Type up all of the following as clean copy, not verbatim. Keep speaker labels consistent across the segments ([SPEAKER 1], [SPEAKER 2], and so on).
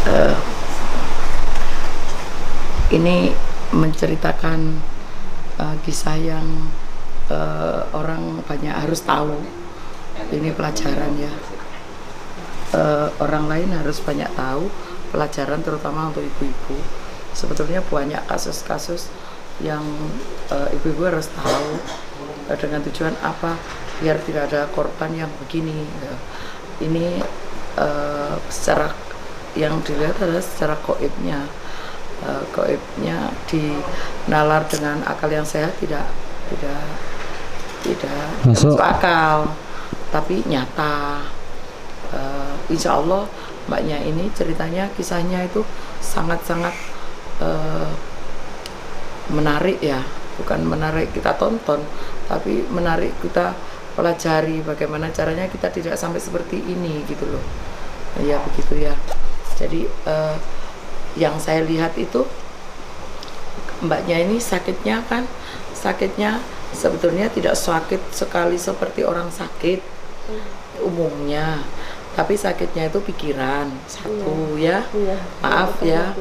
[SPEAKER 1] uh, ini menceritakan kisah yang orang banyak harus tahu. Ini pelajaran ya. Orang lain harus banyak tahu pelajaran, terutama untuk ibu-ibu. Sebetulnya banyak kasus-kasus yang ibu-ibu harus tahu dengan tujuan apa, biar tidak ada korban yang begini. Ini secara yang dilihat adalah secara goibnya. Goibnya dinalar dengan akal yang sehat tidak masuk akal, tapi nyata. Insya Allah mbaknya ini ceritanya, kisahnya itu sangat-sangat menarik ya, bukan menarik kita tonton, tapi menarik kita pelajari bagaimana caranya kita tidak sampai seperti ini gitu loh. Ya begitu ya. Jadi yang saya lihat itu mbaknya ini sakitnya sebetulnya tidak sakit sekali seperti orang sakit umumnya, tapi sakitnya itu pikiran satu ya, maaf ya,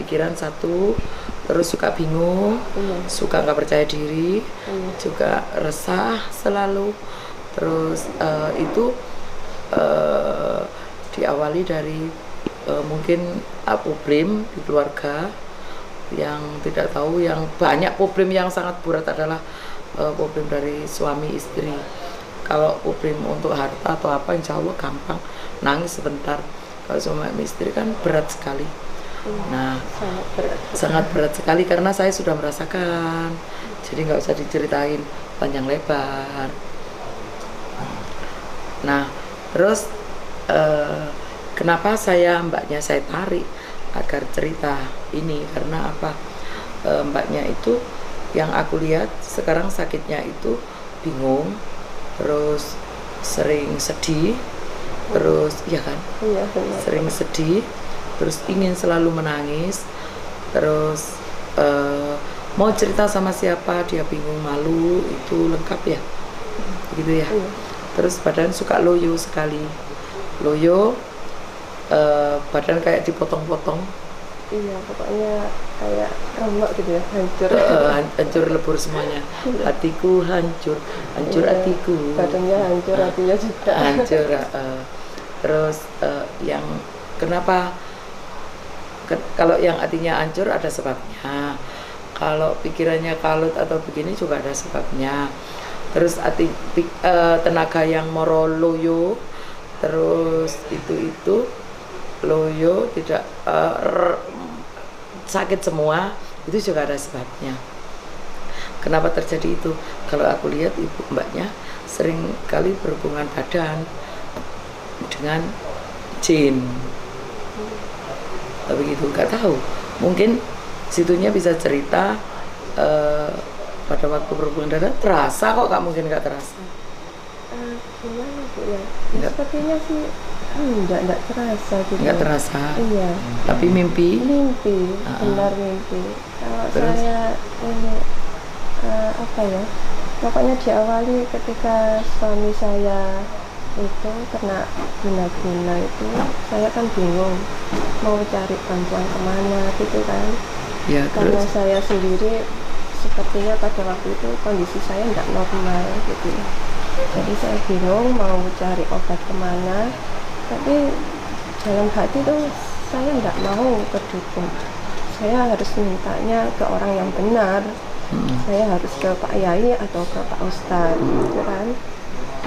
[SPEAKER 1] pikiran satu, terus suka bingung, suka nggak percaya diri, juga resah selalu, terus itu diawali dari mungkin problem di keluarga yang tidak tahu, yang banyak problem yang sangat berat adalah problem dari suami istri. Kalau problem untuk harta atau apa, insya Allah gampang, nangis sebentar. Kalau suami istri kan berat sekali. Nah, sangat berat sekali karena saya sudah merasakan. Jadi nggak usah diceritain panjang lebar. Nah, terus kenapa mbaknya saya tarik agar cerita ini, karena apa? Mbaknya itu yang aku lihat sekarang sakitnya itu bingung, terus sering sedih, terus ya kan, sering sedih, terus ingin selalu menangis, terus mau cerita sama siapa dia bingung, malu, itu lengkap ya, begitu ya. Terus badan suka loyo sekali, loyo, badan kayak dipotong-potong.
[SPEAKER 2] Iya, pokoknya kayak remuk gitu ya, hancur.
[SPEAKER 1] Hancur lebur semuanya. Hatiku hancur, hancur hatiku.
[SPEAKER 2] Badannya hancur, hatinya juga
[SPEAKER 1] hancur. Terus yang kenapa? Kalau yang hatinya hancur ada sebabnya. Kalau pikirannya kalut atau begini juga ada sebabnya. Terus tenaga yang moro loyo, terus itu loyo tidak sakit semua, itu juga ada sebabnya. Kenapa terjadi itu? Kalau aku lihat ibu mbaknya sering kali berhubungan badan dengan jin. Begitu, nggak tahu. Mungkin situnya bisa cerita pada waktu berhubungan badan terasa kok, nggak mungkin nggak terasa.
[SPEAKER 2] Gimana Bu ya? Sepertinya sih enggak terasa gitu.
[SPEAKER 1] Enggak terasa.
[SPEAKER 2] Iya.
[SPEAKER 1] Tapi mimpi.
[SPEAKER 2] Benar mimpi. Kalau saya ini apa ya? Pokoknya diawali ketika suami saya itu kena guna-guna itu, saya kan bingung mau cari bantuan kemana gitu kan. Ya, karena saya sendiri sepertinya pada waktu itu kondisi saya enggak normal gitu. Jadi saya bingung mau cari obat kemana, tapi dalam hati tuh saya nggak mau ke dukun. Saya harus mintanya ke orang yang benar. Saya harus ke Pak Yai atau ke Pak Ustadz, gitu kan.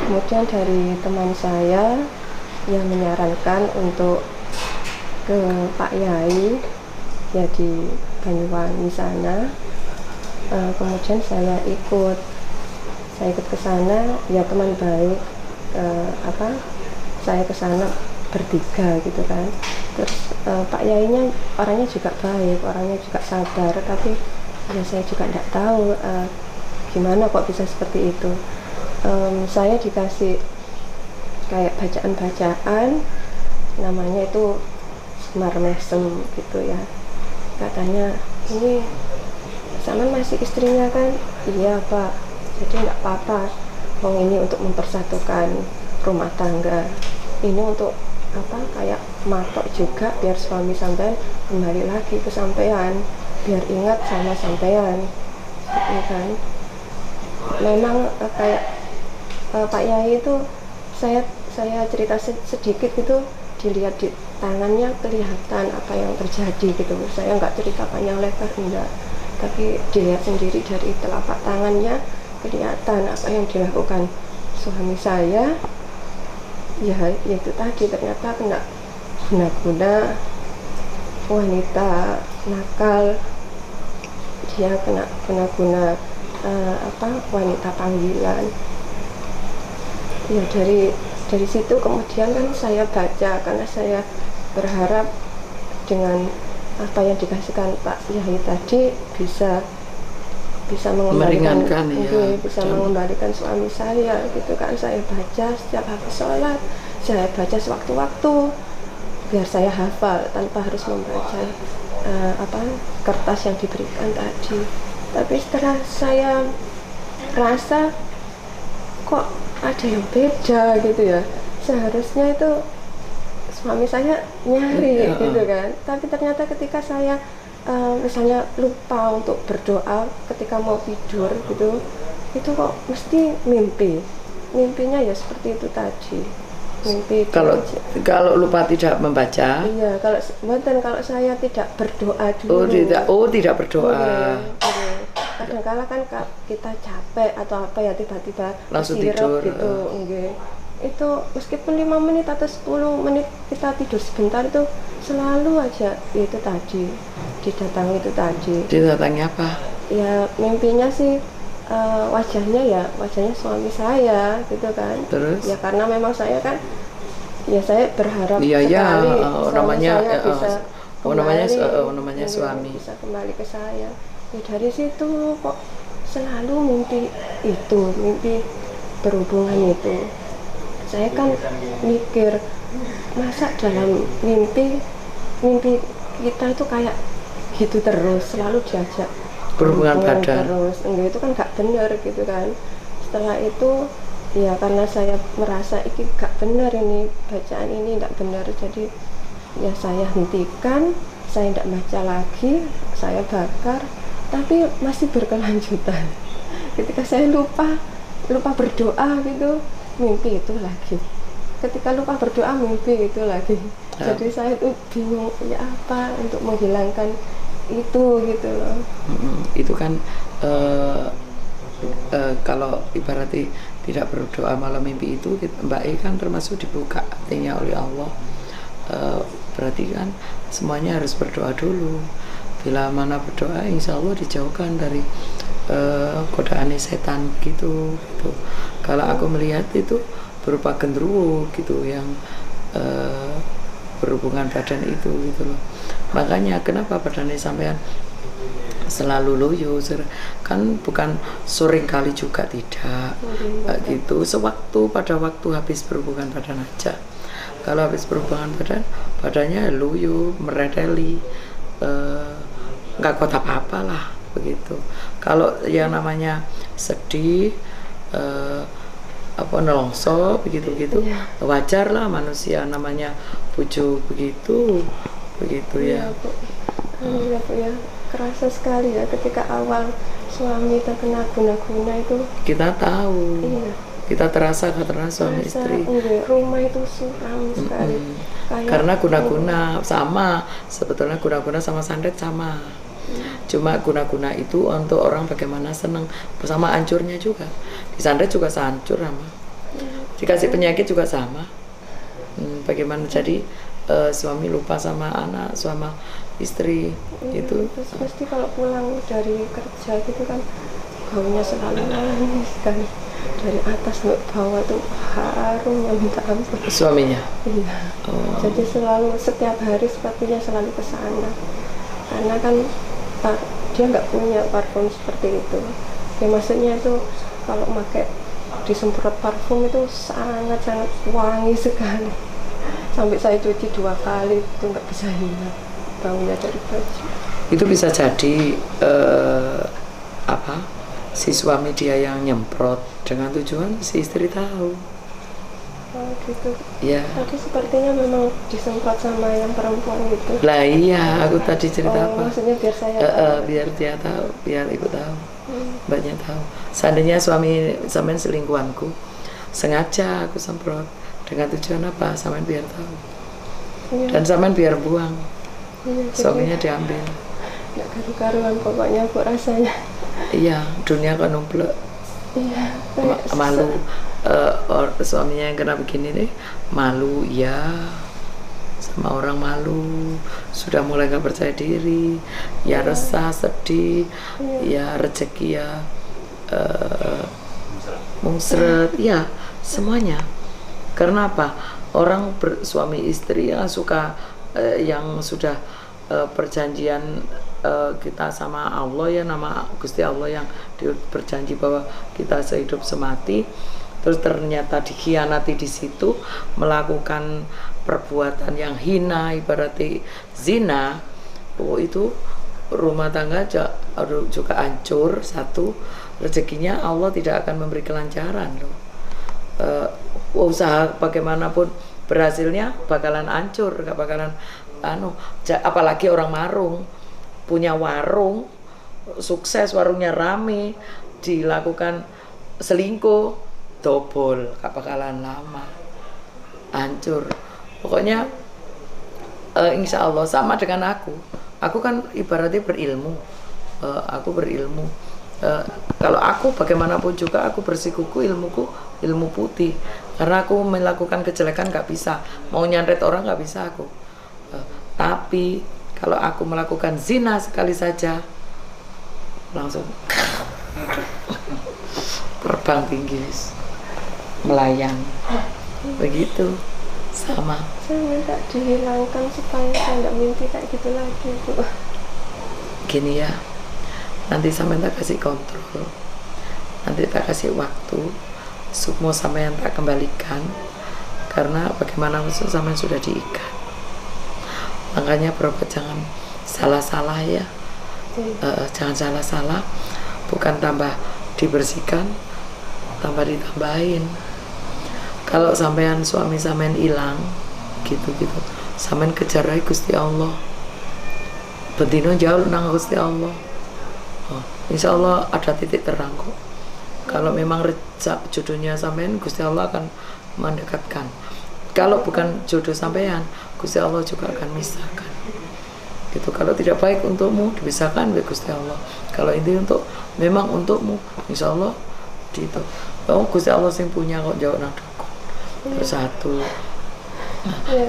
[SPEAKER 2] Kemudian dari teman saya yang menyarankan untuk ke Pak Yai, ya di Banyuwangi sana. Kemudian saya ikut ke sana, ya teman baik, saya ke sana bertiga gitu kan. Terus Pak Yainya orangnya juga baik, orangnya juga sabar, tapi ya saya juga tidak tahu gimana kok bisa seperti itu. Saya dikasih kayak bacaan-bacaan, namanya itu Semar Mesem gitu ya. Katanya, ini Saman masih istrinya kan? Iya Pak. Jadi nggak apa-apa, ini untuk mempersatukan rumah tangga, ini untuk apa, kayak matok juga biar suami sampean kembali lagi ke sampean, biar ingat sama sampean, gitu kan. Memang kayak Pak Yai itu saya cerita sedikit gitu, dilihat di tangannya kelihatan apa yang terjadi gitu. Saya nggak cerita panjang lebar, enggak, tapi dilihat sendiri dari telapak tangannya kelihatan apa yang dilakukan suami saya. Ya itu tadi, ternyata kena guna-guna wanita nakal, dia kena guna-guna wanita panggilan. Ya dari situ kemudian kan saya baca, karena saya berharap dengan apa yang dikasihkan Pak Yai tadi bisa mengembalikan, bisa mengembalikan suami saya gitu kan. Saya baca setiap habis sholat, saya baca sewaktu-waktu biar saya hafal tanpa harus membaca kertas yang diberikan tadi. Tapi setelah saya rasa kok ada yang beda gitu ya, seharusnya itu suami saya nyari gitu kan. Tapi ternyata ketika saya misalnya lupa untuk berdoa ketika mau tidur gitu, itu kok mesti mimpinya ya seperti itu tadi, mimpi.
[SPEAKER 1] Kalau lupa tidak membaca,
[SPEAKER 2] iya, kalau saya tidak berdoa dulu,
[SPEAKER 1] tidak berdoa,
[SPEAKER 2] kadang-kala kan kita capek atau apa ya, tiba-tiba
[SPEAKER 1] langsung tidur
[SPEAKER 2] gitu, itu meskipun 5 menit atau 10 menit kita tidur sebentar, itu selalu aja itu tadi didatangi apa ya, mimpinya sih wajahnya suami saya gitu kan.
[SPEAKER 1] Terus
[SPEAKER 2] ya karena memang saya kan ya saya berharap sekali
[SPEAKER 1] namanya
[SPEAKER 2] saya bisa
[SPEAKER 1] namanya suami
[SPEAKER 2] bisa kembali ke saya. Ya dari situ kok selalu mimpi berhubungan itu. Saya kan mikir, masa dalam mimpi kita itu kayak gitu terus, selalu diajak
[SPEAKER 1] berhubungan badan
[SPEAKER 2] terus, enggak, itu kan gak benar gitu kan. Setelah itu ya karena saya merasa ini gak benar, ini bacaan ini gak benar, jadi ya saya hentikan, saya tidak baca lagi, saya bakar. Tapi masih berkelanjutan. Ketika saya lupa berdoa gitu, mimpi itu lagi. Ketika lupa berdoa, mimpi itu lagi. Jadi saya tuh bingung ya apa untuk menghilangkan itu gitu loh.
[SPEAKER 1] Itu kan kalau ibaratnya tidak berdoa malam mimpi itu, Mbak E kan termasuk dibuka hatinya oleh Allah. Berarti kan semuanya harus berdoa dulu. Bila mana berdoa, insya Allah dijauhkan dari godaan setan gitu. Kalau aku melihat itu berupa genderuwo gitu yang berhubungan badan itu gitu loh. Makanya kenapa badannya sampean selalu loyo, kan bukan sering kali juga, tidak gitu, pada waktu habis berhubungan badan aja. Kalau habis berhubungan badannya loyo, mereteli, nggak kuat apa-apa lah begitu. Kalau yang namanya sedih, nelongso begitu wajar lah, manusia namanya bujuk begitu ya.
[SPEAKER 2] Iya Bu ya, kerasa sekali ya ketika awal suami terkena guna-guna itu.
[SPEAKER 1] Kita tahu.
[SPEAKER 2] Iya.
[SPEAKER 1] Kita terasa suami istri.
[SPEAKER 2] Rumah itu suram sekali.
[SPEAKER 1] Karena guna-guna sama, sebetulnya guna-guna sama santet sama. Cuma guna-guna itu untuk orang bagaimana seneng, bersama hancurnya juga. Di santet juga hancur sama. Dikasih penyakit juga sama. Bagaimana jadi suami lupa sama anak, sama istri itu.
[SPEAKER 2] Terus pasti kalau pulang dari kerja gitu kan baunya selalu nangis kan, dari atas ke bawah tuh harumnya minta ampun.
[SPEAKER 1] Suaminya?
[SPEAKER 2] Iya. Jadi setiap hari sepertinya selalu ke sana. Karena kan dia nggak punya parfum seperti itu. Ya maksudnya itu kalau pakai disemprot parfum itu sangat-sangat wangi sekali. Sampai saya cuci 2 kali itu nggak bisa hilang baunya dari baju.
[SPEAKER 1] Itu bisa jadi si suami dia yang nyemprot dengan tujuan si istri tahu.
[SPEAKER 2] Oh gitu.
[SPEAKER 1] Ya.
[SPEAKER 2] Tadi sepertinya memang disemprot sama yang perempuan gitu.
[SPEAKER 1] Lah iya, aku tadi cerita apa?
[SPEAKER 2] Maksudnya biar saya tahu.
[SPEAKER 1] Biar dia tahu, biar ibu tahu, mbaknya tahu. Seandainya suami sampean selingkuhanku, sengaja aku semprot dengan tujuan apa? Sampean biar tahu.
[SPEAKER 2] Iya.
[SPEAKER 1] Dan sampean biar buang.
[SPEAKER 2] Iya,
[SPEAKER 1] Suaminya diambil.
[SPEAKER 2] nggak karu-karuan pokoknya bu rasanya.
[SPEAKER 1] Iya, dunia kan numplek.
[SPEAKER 2] Iya.
[SPEAKER 1] Malu. Suaminya yang kena begini nih, malu ya, sama orang malu, sudah mulai nggak percaya diri, ya resah, sedih, ya rezeki ya mungsret, ya semuanya. Karena apa? Orang suami istri yang suka yang sudah perjanjian kita sama Allah ya, nama Gusti Allah yang berjanji bahwa kita sehidup semati, terus ternyata dikhianati di situ, melakukan perbuatan yang hina ibaratnya zina. Itu rumah tangga juga hancur. Satu, rezekinya Allah tidak akan memberi kelancaran loh. Usaha bagaimanapun berhasilnya bakalan hancur, gak bakalan apalagi orang marung punya warung sukses, warungnya rame, dilakukan selingkuh, dobol, gak bakalan lama, hancur. Pokoknya insya Allah sama dengan aku kan ibaratnya berilmu, aku berilmu. Kalau aku bagaimanapun juga aku bersikuku ilmuku ilmu putih, karena aku melakukan kejelekan gak bisa, mau nyantet orang gak bisa aku. Tapi kalau aku melakukan zina sekali saja langsung terbang tinggi, melayang begitu. Sama
[SPEAKER 2] saya minta dihilangkan supaya saya nggak mimpi kayak gitu lagi bu.
[SPEAKER 1] Gini ya, nanti sampai tak kasih kontrol, nanti tak kasih waktu, semua sampai tak kembalikan, karena bagaimana sampai sudah diikat. Makanya berobat jangan salah-salah ya, jangan salah-salah, bukan tambah dibersihkan, tambah ditambahin. Kalau sampean suami sampean hilang gitu-gitu, sampean kejar aja Gusti Allah, bedino jauh nang Gusti Allah. Insya Allah ada titik terang kok. Kalau memang jodohnya sampean, Gusti Allah akan mendekatkan. Kalau bukan jodoh sampean, Gusti Allah juga akan misahkan. Gitu. Kalau tidak baik untukmu, dipisahkan oleh Gusti Allah. Kalau ini memang untukmu, insya Allah gitu. Oh, Gusti Allah sing punya kok jauh nang dukun. Terus satu.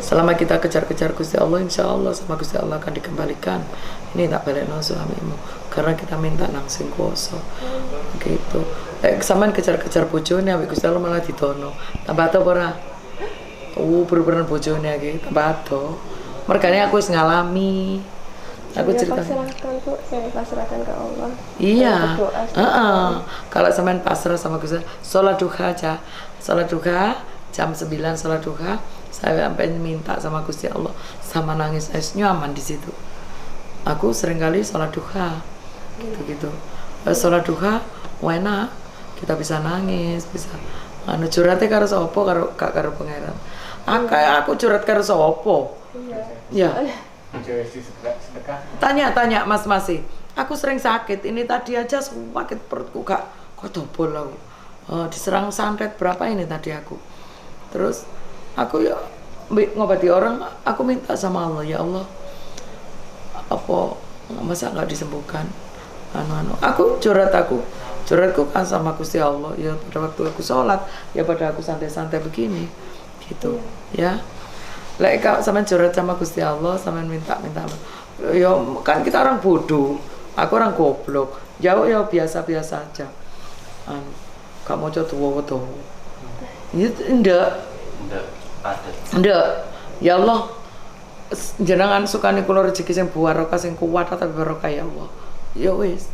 [SPEAKER 1] Selama kita kejar-kejar Gusti Allah, insya Allah sama Gusti Allah akan dikembalikan. Ini tak balik nang suamimu, karena kita minta nang sing kuasa. Gitu. Sampean kejar-kejar bojone, ambek Gusti Allah malah didono. Tambah to ora? Bener-bener bojone iki tambah ado. Mergane aku wis ngalami. Aku cerita.
[SPEAKER 2] Pasrahkan tuh, saya pasrahkan ke Allah.
[SPEAKER 1] Iya. Kalau sampean pasrah sama Gusti, sholat duha aja. Sholat duha jam 9 sholat duha, saya sampai minta sama Gusti Allah, sama nangis nyaman di situ. Aku seringkali sholat duha, gitu-gitu. Sholat duha, enak. Kita bisa nangis, bisa. Curhatnya karo sopo, karo pangeran. Aku curhat karo sopo. Ya. Tanya mas masih. Aku sering sakit. Ini tadi aja sakit perutku kok dobol aku. Diserang santet berapa ini tadi aku. Terus aku ya ngobati orang. Aku minta sama Allah, ya Allah, apa masa nggak disembuhkan? Aku curhatku kan sama Gusti Allah. Ya pada waktu aku sholat, ya pada aku santai-santai begini, gitu. Ya. Lek kalau sampean curhat sama Gusti Allah, sampean minta, ya kan kita orang bodoh, aku orang goblok, jauh ya biasa-biasa aja. Gak mau coba tuh, ndak, ya Allah, jenengan sukani kula rezeki sing barokah sing kuat tapi barokah ya Allah, ya wis,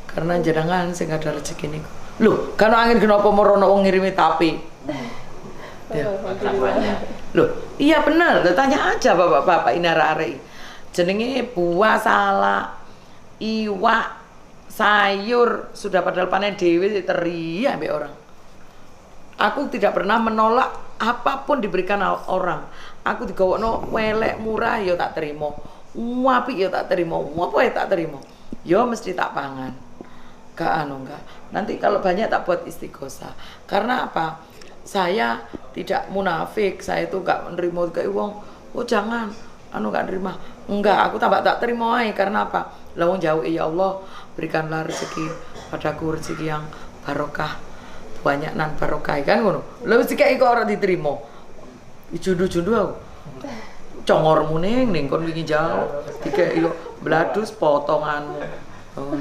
[SPEAKER 1] karena jenengan sing ada rezeki niku. Loh, kan angin kenapa merono wong ngirimi tapi. Ya. Loh, iya bener, tanya aja bapak-bapak ini arek-arek. Jenenge buah, salak, iwak, sayur sudah padahal panen dewe teriak ambek orang. Aku tidak pernah menolak apapun diberikan orang. Aku digawakno welek murah ya tak terima. Apik ya tak terima. Apa ya tak terima. Ya mesti tak pangan. Enggak. Nanti kalau banyak tak buat istighosah. Karena apa? Saya tidak munafik. Saya itu enggak menerima kayak wong. Oh jangan, enggak nerima. Enggak, aku tak terima aja. Karena apa? Lawang jauh ya Allah, berikanlah rezeki padaku, rezeki yang barokah, banyak nan barokah kan ngono. Lha wis kayak kok ora diterima. Jundu-jundu aku. Congormu ning kon wingi jauh. Dikek yo bladus potonganmu. Oh.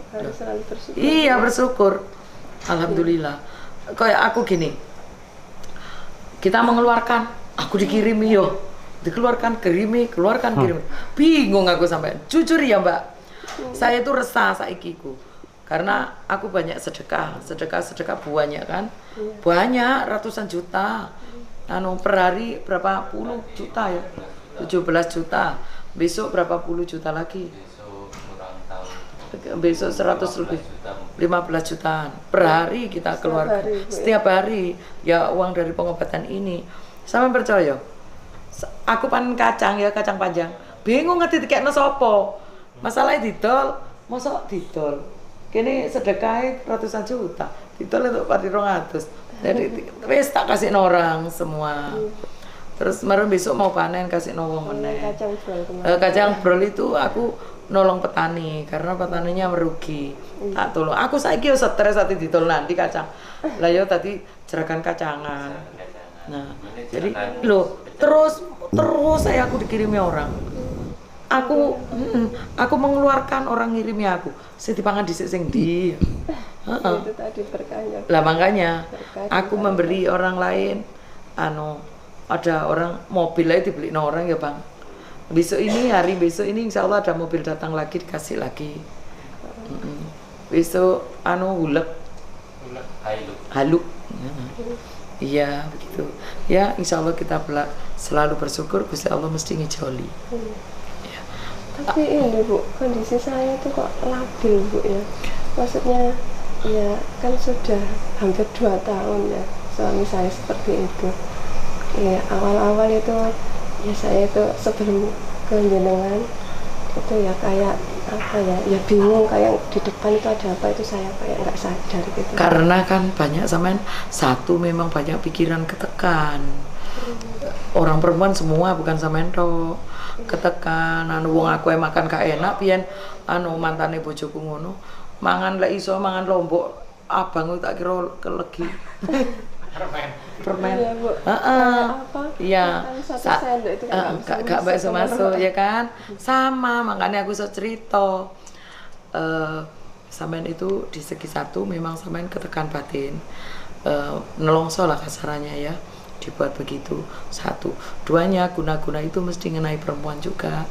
[SPEAKER 2] Harus selalu bersyukur.
[SPEAKER 1] Iya, bersyukur. Alhamdulillah. Kayak aku gini. Kita mengeluarkan, aku dikirimi yo. Dikeluarkan, kirimi, keluarkan, kirimi. Bingung aku sampai. Jujur ya, Mbak. Saya itu resah saikiku. Karena aku banyak sedekah banyak kan. Banyak ratusan juta. Per hari berapa puluh juta ya? 17 juta. Besok berapa puluh juta lagi? Besok 100 lebih 15 jutaan per hari kita keluar setiap hari ya uang dari pengobatan ini. Sampai percaya aku panen kacang ya, kacang panjang bingung ngerti dikekno sapa, masalahnya didol mosok didol kene sedekah ratusan juta didol itu pari 200 jadi wis tak kasih orang semua. Terus kemarin besok mau panen kasih wong meneh. Kacang brol itu aku nolong petani karena petaninya merugi. Tak tolong. Aku saiki yo stres ati didol nanti kacang. Lah yo tadi jeragan kacangan. Nah, jadi terus saya aku dikirimi orang. Aku mengeluarkan orang ngirimi aku. Sing dipangan dhisik sing ndi.
[SPEAKER 2] Itu tadi berkahnya.
[SPEAKER 1] Lah makanya aku memberi orang lain ada orang mobil aja dibeli orang ya Bang. Besok ini hari besok ini insya Allah ada mobil datang lagi dikasih lagi. Besok hulek haluk. Iya begitu. Ya insya Allah kita selalu bersyukur Gusti Allah mesti ngijoli. Ya.
[SPEAKER 2] Tapi ini Bu, kondisi saya itu kok labil Bu ya. Maksudnya ya kan sudah hampir 2 tahun ya suami saya seperti itu. Ya awal-awal itu ya saya itu sebelum ke jenengan itu ya kayak apa ya bingung kayak di depan itu ada apa itu saya kayak nggak sadar gitu.
[SPEAKER 1] Karena kan banyak sampean satu memang banyak pikiran ketekan. Orang perempuan semua bukan sampean tok. Ketekan wong aku makan gak enak piyen mantane bojoku ngono. Mangan lek iso mangan lombok abang tak kira kelegi. Permen. Iya. Gak masuk ya kan? Sama, makanya aku iso cerita. Sampean itu di segi satu memang sampean ketekan batin. Nelongso lah kasarannya ya. Dibuat begitu. 1. 2-nya guna-guna itu mesti ngenai perempuan juga.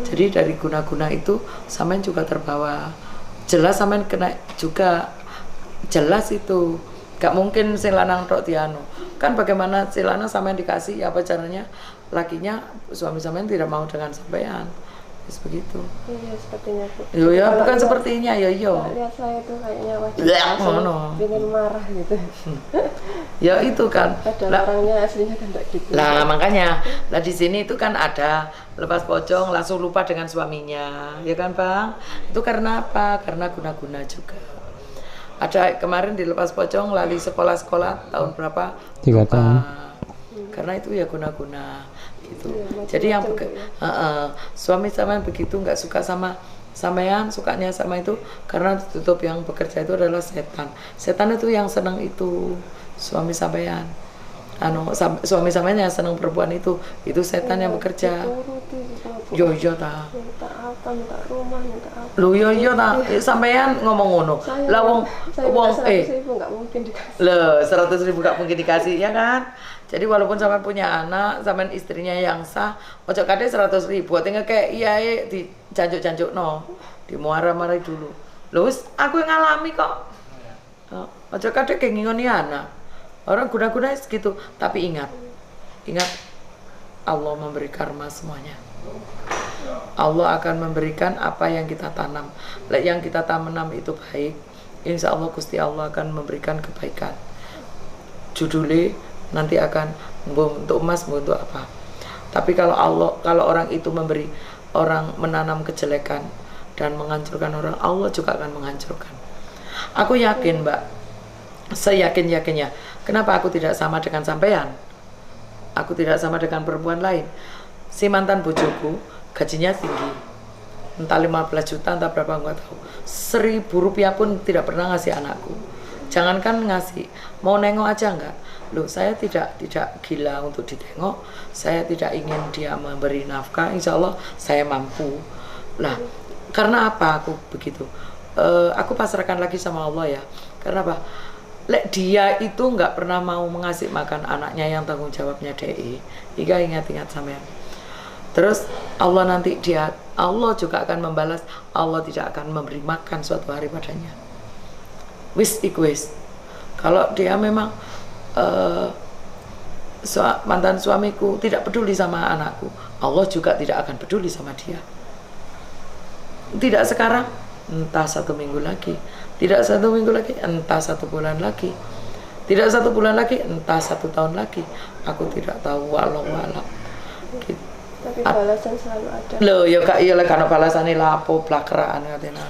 [SPEAKER 1] Jadi dari guna-guna itu sampean juga terbawa. Jelas sampean kena juga. Jelas itu. Gak mungkin si lanang tok dianu. Kan bagaimana si lanang sampean dikasih apa caranya? Lakinya suami sampean tidak mau dengan sampean. Terus begitu.
[SPEAKER 2] Iya, sepertinya Bu.
[SPEAKER 1] Ya bukan sepertinya ya
[SPEAKER 2] lihat saya tuh kayaknya wajah ingin marah gitu.
[SPEAKER 1] Ya itu kan.
[SPEAKER 2] Orangnya aslinya kan enggak gitu.
[SPEAKER 1] Lah makanya lah di sini itu kan ada lepas pocong langsung lupa dengan suaminya. Ya kan, Bang? Itu karena apa? Karena guna-guna juga. Ada kemarin dilepas pocong lali sekolah-sekolah tahun berapa?
[SPEAKER 3] 3 tahun.
[SPEAKER 1] Karena itu ya guna-guna gitu. Jadi yang suami sampean begitu nggak suka sama sampean, sukanya sama itu karena tutup yang bekerja itu adalah setan. Setan itu yang senang itu suami sampean. Suami sampean yang senang perempuan itu setan yang bekerja. Yo ta.
[SPEAKER 2] Minta apa, minta rumah, minta apa.
[SPEAKER 1] Lu yo ta, sampean ngomong ngono. Lah wong
[SPEAKER 2] 100.000 nggak mungkin dikasih.
[SPEAKER 1] 100.000 nggak mungkin dikasih ya kan? Jadi walaupun sampean punya anak, sampean istrinya yang sah, ojo kade 100.000, tinggal kayak iya di janjuk no, di marah-marah dulu. Lus, aku yang ngalami kok. Ojo kade kayak ngingoni anak. Orang guna-guna segitu, tapi ingat Allah memberi karma semuanya. Allah akan memberikan apa yang kita tanam. Yang kita tanam itu baik, insya Allah Gusti Allah akan memberikan kebaikan. judulnya nanti akan untuk emas, untuk apa. Tapi kalau orang itu memberi, orang menanam kejelekan dan menghancurkan orang, Allah juga akan menghancurkan. Aku yakin, Mbak, seyakin-yakinnya. Kenapa aku tidak sama dengan sampean? Aku tidak sama dengan perempuan lain. Si mantan bojoku gajinya tinggi, entah 15 juta, entah berapa, nggak tahu. 1.000 rupiah pun tidak pernah ngasih anakku. Jangankan ngasih, mau nengok aja enggak. Loh, saya tidak gila untuk ditengok. Saya tidak ingin dia memberi nafkah. Insya Allah saya mampu. Lah, karena apa aku begitu? Aku pasrahkan lagi sama Allah ya. Karena apa? Lek dia itu nggak pernah mau mengasih makan anaknya yang tanggung jawabnya DE. Iga ingat-ingat sampean. Terus Allah juga akan membalas. Allah tidak akan memberi makan suatu hari padanya. Wis ikwis. Kalau dia memang mantan suamiku tidak peduli sama anakku, Allah juga tidak akan peduli sama dia. Tidak sekarang, entah 1 minggu lagi. Tidak 1 minggu lagi, entah 1 bulan lagi. Tidak 1 bulan lagi, entah 1 tahun lagi. Aku tidak tahu, walau gitu.
[SPEAKER 2] Tapi balasan selalu ada.
[SPEAKER 1] Loh, ya kak, iya lah, karena balasannya lapo, blakeraan katanya.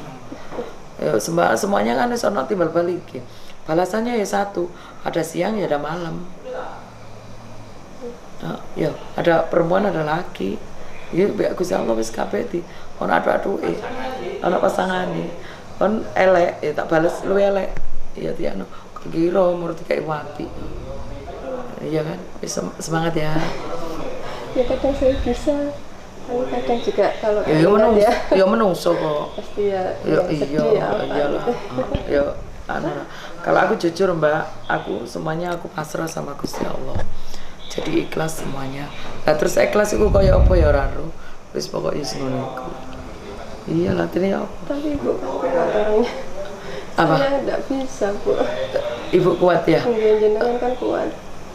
[SPEAKER 1] Ya, semuanya kan sono timbal balik. Balasannya ya satu, ada siang ya ada malam. Ya, ada perempuan ada laki. Ya, biar Gusti Allah wis kabeh di ono adu-aduke. Ono pasangane. Kon elek ya tak balas lu elek. Ya tiano kira menurut kayak wapi. Iya kan? Semangat ya.
[SPEAKER 2] Ya kadang saya bisa, kadang juga kalau
[SPEAKER 1] ya menungso kok.
[SPEAKER 2] Pasti ya
[SPEAKER 1] iyalah. Ya kalau aku jujur Mbak, aku semuanya aku pasrah sama Gusti Allah. Jadi ikhlas semuanya. Nah terus ikhlas itu kayak apa ya Raro? Terus pokoknya ngono iku. Iya lah tadi apa?
[SPEAKER 2] Tapi Ibu kuat orangnya.
[SPEAKER 1] Apa?
[SPEAKER 2] Saya enggak bisa, Bu.
[SPEAKER 1] Ibu kuat ya?
[SPEAKER 2] Jenengan kan kuat.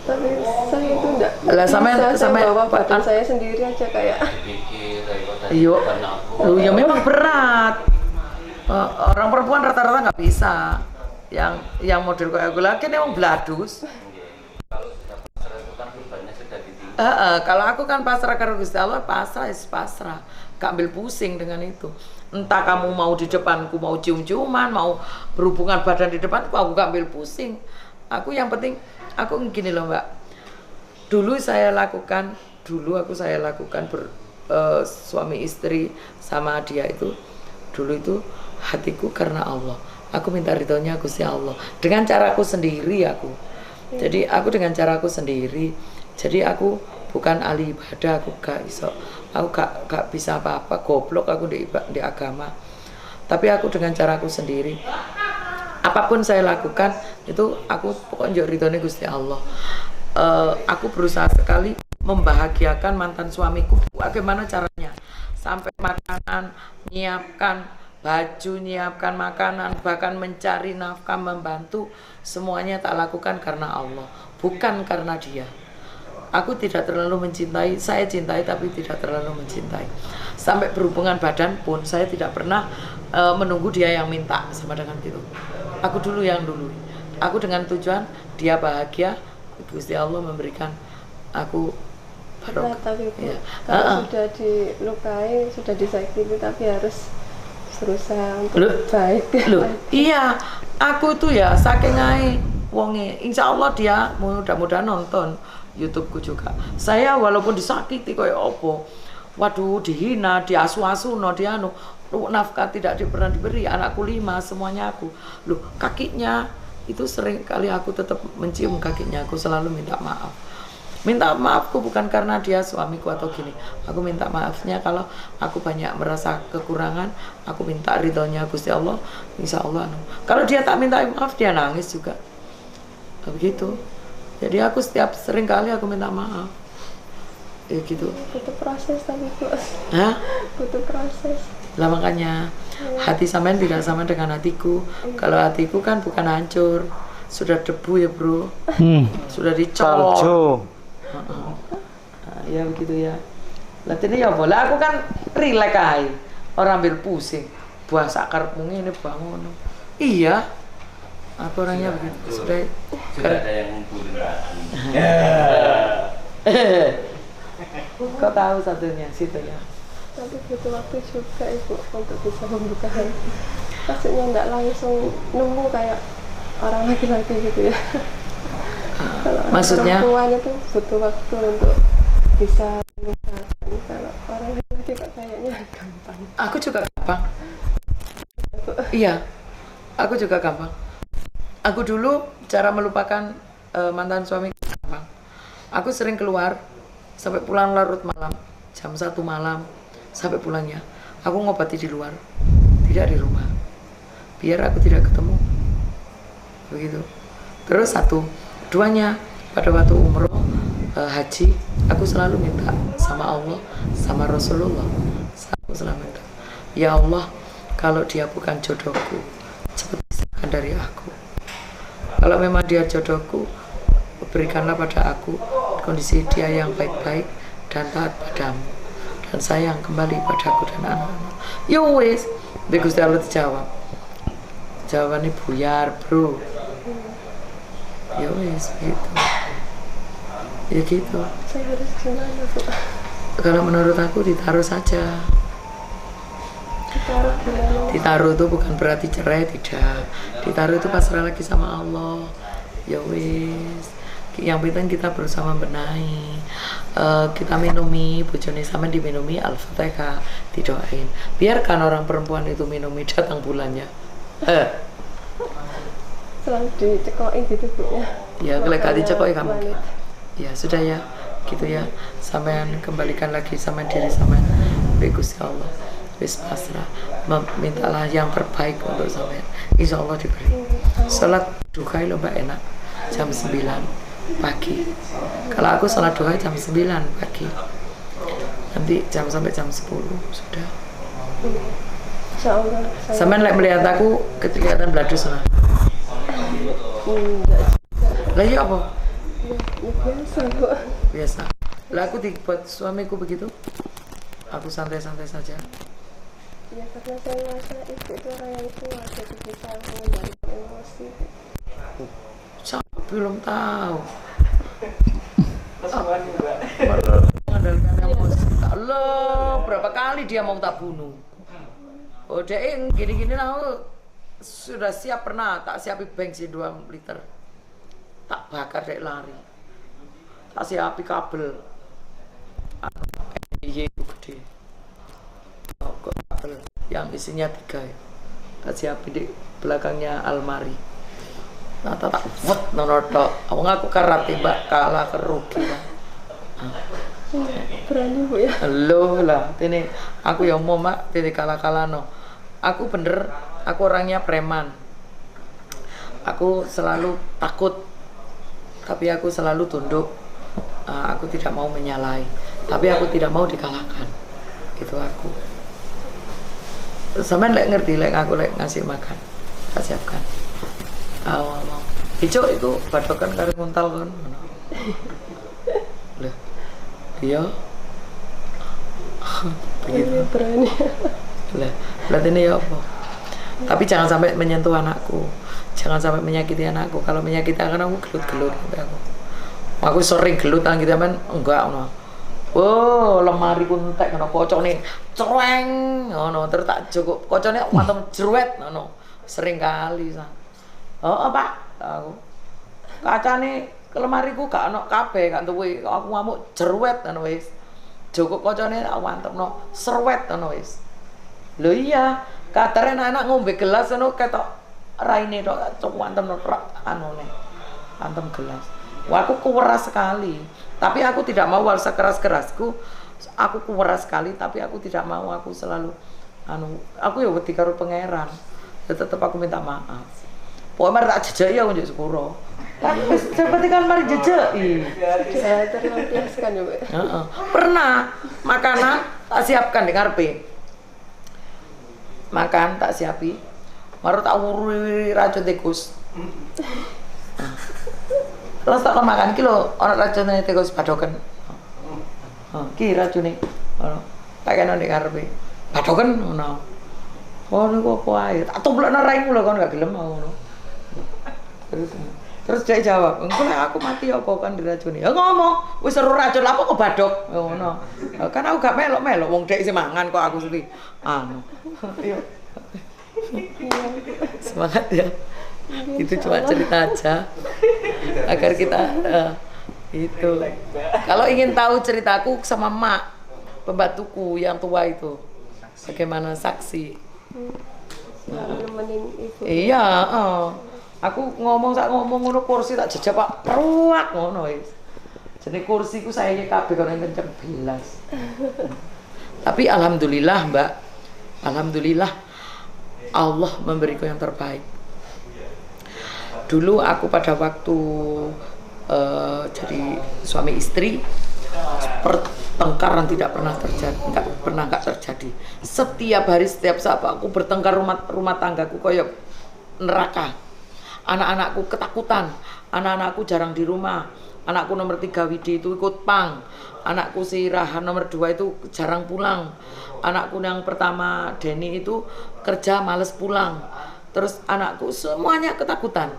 [SPEAKER 2] Tapi saya itu enggak
[SPEAKER 1] lah
[SPEAKER 2] saya bawa badan saya sendiri aja kayak
[SPEAKER 1] iya. Lu ya memang berat. Orang perempuan rata-rata nggak bisa. Yang model kayak aku lagi emang bladus. Kalau aku kan pasrah karo Gusti Allah, pasrah. Gak ambil pusing dengan itu. Entah kamu mau di depanku mau cium-ciuman, mau berhubungan badan di depanku, aku gak ambil pusing. Aku yang penting aku gini loh Mbak. Dulu aku saya lakukan suami istri sama dia itu. Dulu itu hatiku karena Allah. Aku minta ridhonya Gusti Allah dengan caraku sendiri aku. Jadi aku dengan caraku sendiri. Jadi aku bukan ahli ibadah, aku gak iso. Aku gak bisa apa-apa, goblok aku di agama. Tapi aku dengan caraku sendiri. Apapun saya lakukan itu aku pokoknya ridhonya Gusti Allah. Aku berusaha sekali membahagiakan mantan suamiku. Bagaimana caranya? Sampai makanan, nyiapkan baju, nyiapkan makanan, bahkan mencari nafkah, membantu, semuanya tak lakukan karena Allah, bukan karena dia. Aku tidak terlalu mencintai, saya cintai tapi tidak terlalu mencintai. Sampai berhubungan badan pun saya tidak pernah menunggu dia yang minta sama dengan gitu. Aku dulu yang dulu. Aku dengan tujuan dia bahagia, Gusti Allah memberikan aku barokah.
[SPEAKER 2] Tapi Bu, kalau sudah dilukai, sudah disakiti, tapi harus berusaha untuk baik.
[SPEAKER 1] Iya, aku tuh ya saking ae wonge. Insya Allah dia mudah-mudahan nonton YouTubeku juga. Saya walaupun disakiti kayak opo, waduh dihina, diasu-asu, dia nafkah tidak pernah diberi, anakku 5 semuanya aku. Loh, kakinya itu sering kali aku tetap mencium kakinya, aku selalu minta maaf. Minta maafku bukan karena dia suamiku atau gini. Aku minta maafnya kalau aku banyak merasa kekurangan, aku minta ridhonya Gusti Allah, insya Allah. Kalau dia tak minta maaf, dia nangis juga. Begitu. Jadi aku sering kali aku minta maaf. Ya gitu.
[SPEAKER 2] Butuh proses tapi Bu.
[SPEAKER 1] Hah?
[SPEAKER 2] Butuh proses.
[SPEAKER 1] Lah makanya hati sampean tidak sama dengan hatiku. Kalau hatiku kan bukan hancur, sudah debu ya bro, sudah dicol. Ya begitu ya. Lah ini ya boleh. Aku kan rileks aja. Orang ambil pusing. Buah sakar ngene bangun. Iya. Aku orangnya begitu. Sudah
[SPEAKER 3] ada yang ngumpulin lagi.
[SPEAKER 1] Kau tahu satunya situ ya.
[SPEAKER 2] Tapi butuh waktu juga ibu untuk bisa membuka hati. Maksudnya nggak langsung nemu kayak orang laki-laki gitu ya. Kalau
[SPEAKER 1] Maksudnya?
[SPEAKER 2] perempuan itu butuh waktu untuk bisa melupakan. Kalau orang laki-laki kok kayaknya gampang.
[SPEAKER 1] Aku juga gampang. Iya, aku juga gampang. Aku dulu cara melupakan mantan suami gampang. Aku sering keluar sampai pulang larut malam, jam 1 malam sampai pulangnya. Aku ngobati di luar, tidak di rumah. Biar aku tidak ketemu. Begitu. Terus duanya pada waktu umroh haji, aku selalu minta sama Allah, sama Rasulullah. Aku selalu minta, ya Allah, kalau dia bukan jodohku, cepat pisahkan dari aku. Kalau memang dia jodohku, berikanlah pada aku kondisi dia yang baik-baik dan taat padamu dan sayang kembali padaku dan anak-anak. Yo wis, Gusti Allah dijawab. Jawabannya buyar, bro. Ya wis gitu. Ya gitu.
[SPEAKER 2] Saya harus gimana Bu?
[SPEAKER 1] Kalau menurut aku ditaruh saja.
[SPEAKER 2] Ditaruh gimana?
[SPEAKER 1] Ditaruh itu bukan berarti cerai, tidak. Ditaruh itu pasrah lagi sama Allah. Ya wis. Yang penting kita berusaha membenahi. Kita minumi, bojone sama diminumi Al-Fatihah, didoain. Biarkan orang perempuan itu minumi datang bulannya.
[SPEAKER 2] Selalu dicekokin gitu Bu ya.
[SPEAKER 1] Ya, kalau gak dicekokin kamu.
[SPEAKER 2] wanita.
[SPEAKER 1] Ya sudah ya, gitu ya. Sampean kembalikan lagi sama diri sampean. Gusti Allah. Wis pasrah. Mintalah yang terbaik untuk sampean. Insya Allah diberi. Salat duha lo mbak enak jam 9 pagi. Kalau aku salat duha jam 9 pagi. Nanti sampai jam 10 sudah.
[SPEAKER 2] Insya Allah.
[SPEAKER 1] Sampean lek melihat aku kelihatan bladus nah.
[SPEAKER 2] Enggak.
[SPEAKER 1] Lah iya apa?
[SPEAKER 2] Ya biasa Bu.
[SPEAKER 1] Biasa. Lah aku dibuat suamiku begitu. Aku santai-santai saja.
[SPEAKER 2] Ya karena saya merasa ibu itu orang yang kuat, jadi bisa mengendalikan emosi.
[SPEAKER 1] Saya belum tahu.
[SPEAKER 3] juga.
[SPEAKER 1] Mengandalkan emosi. Allah, berapa kali dia mau tak bunuh? Oh, dia gini-gini nah, sudah siap pernah tak siapi bensin 2 liter. Tak bakar dek lari. Tak siapi kabel. Iya itu gede. Oh, kabel yang isinya 3 ya. Tak siapi di belakangnya almari. Nah, tak wet nonoto. Aku karate mbak kalah kerugi.
[SPEAKER 2] Berani Bu ya.
[SPEAKER 1] Halo lah, ini aku yang mau mak, titik kalah no. Aku bener, aku orangnya preman. Aku selalu takut, tapi aku selalu tunduk. Aku tidak mau menyalahi, tapi aku tidak mau dikalahkan. Itu aku. Sampean lek ngerti lek aku lek ngasih makan, tak siapkan. Mau. Ijo itu badokan karo nguntal kan. Lah. Iya. Begitu.
[SPEAKER 2] Berani.
[SPEAKER 1] Lah ini ya apa? Tapi jangan sampai menyentuh anakku. Jangan sampai menyakiti anakku. Kalau menyakiti anak aku gelut-gelut aku. Aku sering gelutan gitu men, enggak ngono. Oh, lemari ku entek ngono kocone cereng ngono terus tak cukup kocone wantem jeruet ngono. Sering kali sa. Oh, Pak, aku. Kacane lemariku gak ono kabeh, gak duwe. Aku ngamuk jeruet ngono wis. Cukup kocone wantepno serwet ngono wis. Lho iya, kadare anak ngombe gelas ngono ketok raine tok cukup wantepno anone. Antem gelas. Wah, aku kuweras sekali. Tapi aku tidak mau wal sekeras-kerasku. Aku kuweras sekali, tapi aku tidak mau. Aku selalu aku ya wedi karo pangeran. Ya tetep aku minta maaf. Pokoknya mari tak jejaki aku njuk sepuro. Kan seperti kan mari jejaki.
[SPEAKER 2] Sudah terlampiaskan ya Bu.
[SPEAKER 1] Heeh. Pernah makanan tak siapkan di ngarepe. Makan tak siapi. Baru tak urui racun tikus. Terus tak makan iki lho, ana racune tikus padoken. Ki racune. Ono. Tak kena nek ngarepe. Padoken ngono. Oh niku apa ae. Tak tumplekno raimu lho kon gak gelem ngono. Terus dia jawab, engko lek aku mati apa kan diracuni. Ya ngomong, wis seru racun apa kok badok. Ngono. Kan aku gak melok-melok wong dek sing mangan kok aku sendiri. Anu. Yo. Semangat ya. Itu cuma cerita aja agar kita itu. Kalau ingin tahu ceritaku sama mak pembantuku yang tua itu, bagaimana saksi.
[SPEAKER 2] Nemenin ibu.
[SPEAKER 1] Iya, aku ngomong ngono kursi tak jejak Pak peruak ngono wis. Jadi kursiku sayane kabeh kono kenceng belas. Tapi alhamdulillah, Mbak. Alhamdulillah Allah memberiku yang terbaik. Dulu aku pada waktu jadi suami istri, pertengkaran tidak pernah terjadi, nggak terjadi. Setiap hari, setiap saat aku bertengkar, rumah tanggaku koyok neraka. Anak-anakku ketakutan, anak-anakku jarang di rumah. Anakku nomor 3 Widi itu ikut pang, anakku si Rahan nomor 2 itu jarang pulang. Anakku yang pertama Denny itu kerja males pulang. Terus anakku semuanya ketakutan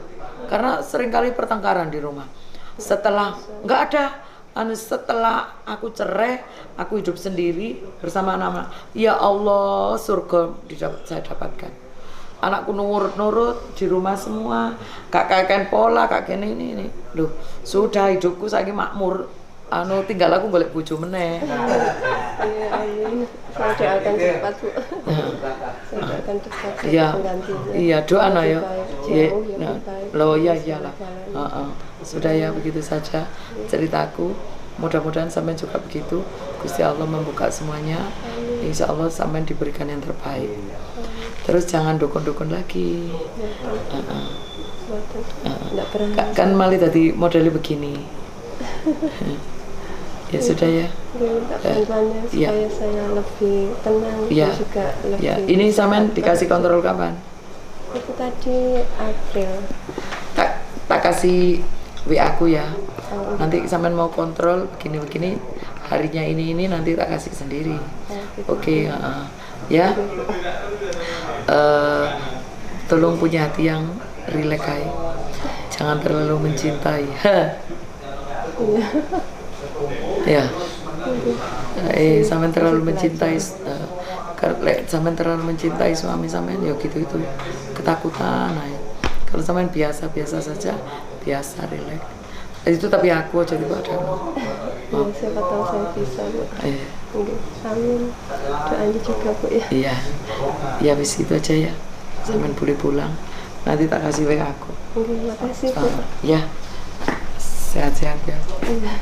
[SPEAKER 1] karena seringkali pertengkaran di rumah. Setelah nggak ada, setelah aku cerai, aku hidup sendiri bersama anak-anak. Ya Allah, surga saya dapatkan. Anakku nurut di rumah semua, gak kakek pola, kakek ini. Loh, sudah hidupku saiki makmur. Tinggal aku golek bojo meneh.
[SPEAKER 2] Iya, amin. Saya doakan cepat, Bu. Saya doakan cepat penggantinya.
[SPEAKER 1] Iya, doa no ya.
[SPEAKER 2] Jauh yang baik.
[SPEAKER 1] Loh ya iyalah. Sudah ya, begitu saja ceritaku. Mudah-mudahan sampai juga begitu. Gusti Allah membuka semuanya. Insya Allah sampai diberikan yang terbaik. Terus jangan dukun-dukun lagi. Kan malah tadi modelnya begini. Ya sudah ya.
[SPEAKER 2] Minta bantuannya supaya saya lebih tenang dan juga lebih.
[SPEAKER 1] Ya, ini sampean dikasih kontrol kapan?
[SPEAKER 2] Itu tadi April.
[SPEAKER 1] Tak kasih WA aku ya. Nanti sampean mau kontrol begini-begini, harinya ini nanti tak kasih sendiri. Oke, ya. Tolong punya hati yang rileks aja. Jangan terlalu mencintai. Ya. Sampean terlalu mencintai sampean terlalu mencintai suami sampean ya gitu itu ketakutan. Kalau sampean biasa saja, biasa rileks. Itu tapi aku jadi badan.
[SPEAKER 2] Ya, siapa tahu saya bisa, Bu. Amin. Doanya juga, Bu ya.
[SPEAKER 1] Iya. Ya wis itu aja ya. Sampean boleh pulang. Nanti tak kasih WA aku.
[SPEAKER 2] Terima kasih, Bu.
[SPEAKER 1] Ya. Sehat-sehat ya.
[SPEAKER 2] Iya.